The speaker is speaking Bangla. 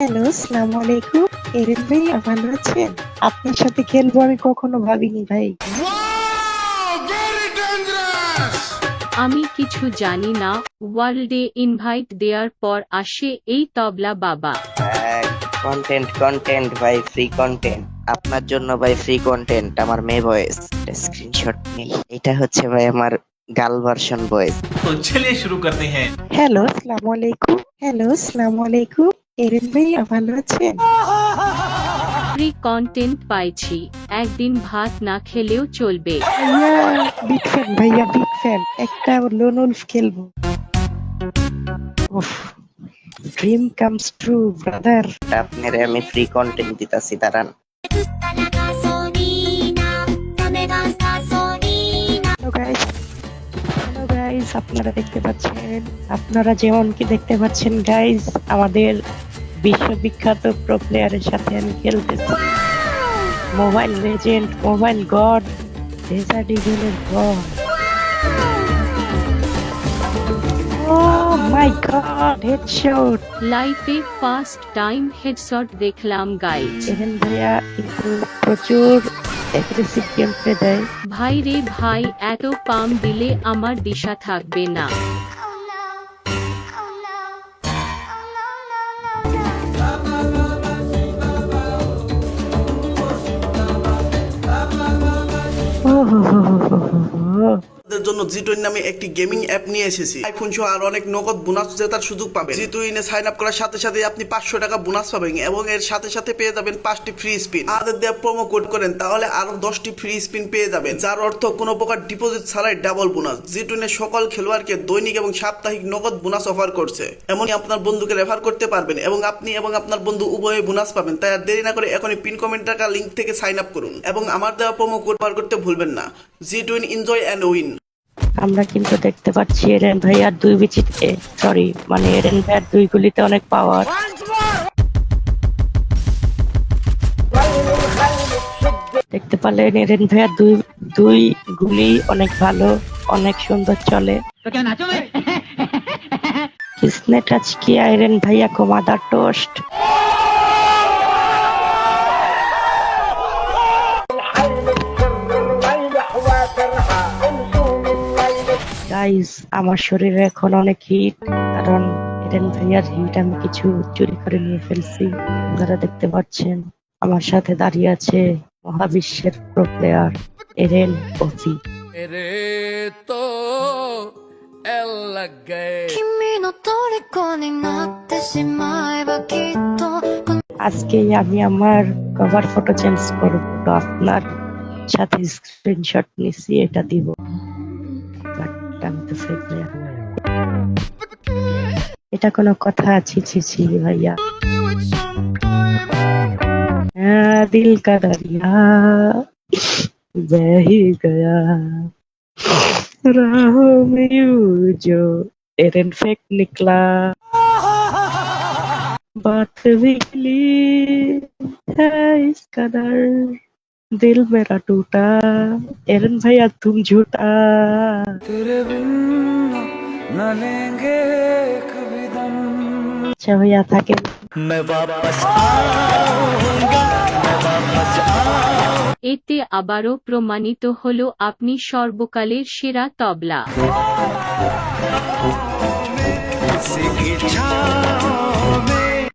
হ্যালো, আসসালামু আলাইকুম। এরিন ভাই ভালো আছেন? আপনার সাথে খেলবো আমি কখনো ভাবিনি ভাই। আমি কিছু জানি না। ওয়ার্ল্ডে ইনভাইট দেওয়ার পর আসে এই তবলা বাবা। কন্টেন্ট ভাই, ফ্রি কন্টেন্ট আপনার জন্য ভাই, ফ্রি কন্টেন্ট। আমার মেয়ে ভয়েস স্ক্রিনশট নেই, এটা হচ্ছে ভাই আমার গার্ল ভার্সন ভয়েস। तो चलिए शुरू करते हैं। হ্যালো, আসসালামু আলাইকুম। হ্যালো, আসসালামু আলাইকুম। এরিন ভাই ভালো আছেন? ফ্রি কন্টেন্ট পাইছি, একদিন ভাত না খেলেও চলবে। বিগ ফ্যান ভাইয়া, বিগ ফ্যান। একটা লোন উলফ খেলবো। উফ, ড্রিম কামস ট্রু ব্রাদার। আপনারে আমি ফ্রি কন্টেন্ট দিতাছি, দাঁড়ান। হ্যালো গাইস, আপনারা যেমন কি দেখতে পাচ্ছেন গাইস, আমাদের বিশ্ববিখ্যাত প্রো প্লেয়ারের সাথে আমি খেলতেছি। Mobile legend, mobile god, Desert ইগলের গড। Oh my god, headshot! লাইফে ফার্স্ট টাইম হেডশট দেখলাম গাইজ। এরেন ভাইয়া কিন্তু প্রচুর অ্যাগ্রেসিভ গেম প্লে দেয়। ভাই রে ভাই, এত পাম দিলে আমার দিশা থাকবে না। ও হো হো হো হো হো। আপনাদের জন্য জি20 নামে একটি গেমিং অ্যাপ নিয়ে এসেছি। আইফোন সহ আর অনেক নগদ বোনাস জেতার সুযোগ পাবেন। জি20 সাইন আপ করার সাথে সাথে আপনি 500 টাকা বোনাস পাবেন এবং এর সাথে সাথে পেয়ে যাবেন 5টি ফ্রি স্পিন। আমাদের দেওয়া প্রোমো কোড করেন তাহলে আরো 10টি ফ্রি স্পিন পেয়ে যাবেন, যার অর্থ কোনো প্রকার ডিপোজিট ছাড়াই ডাবল বোনাস। জি20 সকল খেলোয়াড়কে দৈনিক এবং সাপ্তাহিক নগদ বোনাস অফার করছে। এমনই আপনার বন্ধুকে রেফার করতে পারবেন এবং আপনি এবং আপনার বন্ধু উভয়ে বোনাস পাবেন। তাই আর দেরি না করে এখনই পিন কমেন্ট রাখা লিঙ্ক থেকে সাইন আপ করুন এবং আমার দেওয়া প্রোমো কোড ব্যবহার করতে ভুলবেন না। জি20 এনজয় অ্যান্ড উইন। আমরা কিন্তু দেখতে পাচ্ছি এরেন ভাইয়ার দুই বিচিতে, সরি মানে এরেন ভাইয়ার দুই গুলিতে অনেক পাওয়ার। দেখতে পারলেন এরেন ভাইয়ার দুই গুলি অনেক ভালো, অনেক সুন্দর চলে। किसने टच किया एरन भैया को मदर टोस्ट? গাইস, আমার শরীরে এখন অনেক হিট, কারণ এরেন ভাইয়ার হিট আমি কিছু চুরি করে নিয়ে ফেলছি। আপনারা দেখতে পাচ্ছেন আমার সাথে দাঁড়িয়ে আছে মহাবিশ্বের প্রো প্লেয়ার এরেন ওসি। আজকে আমি আমার কভার ফটো চেঞ্জ করব, তো আপনার সাথে স্ক্রিনশট নিছি, এটা দিব। এটা কোনো কথা? ছি ছি ছি ভাইয়া। দিল কা দরিয়া বহ ही गया राहों में यूं जो एरन फेक निकला बात बिगली है इस कदर दिल मेरा टूटा एरन भैया तुम झूठा। अच्छा भैया থাকে। এতে আবারও প্রমাণিত হলো আপনি সর্বকালের সেরা তবলা। किसी की छाँव में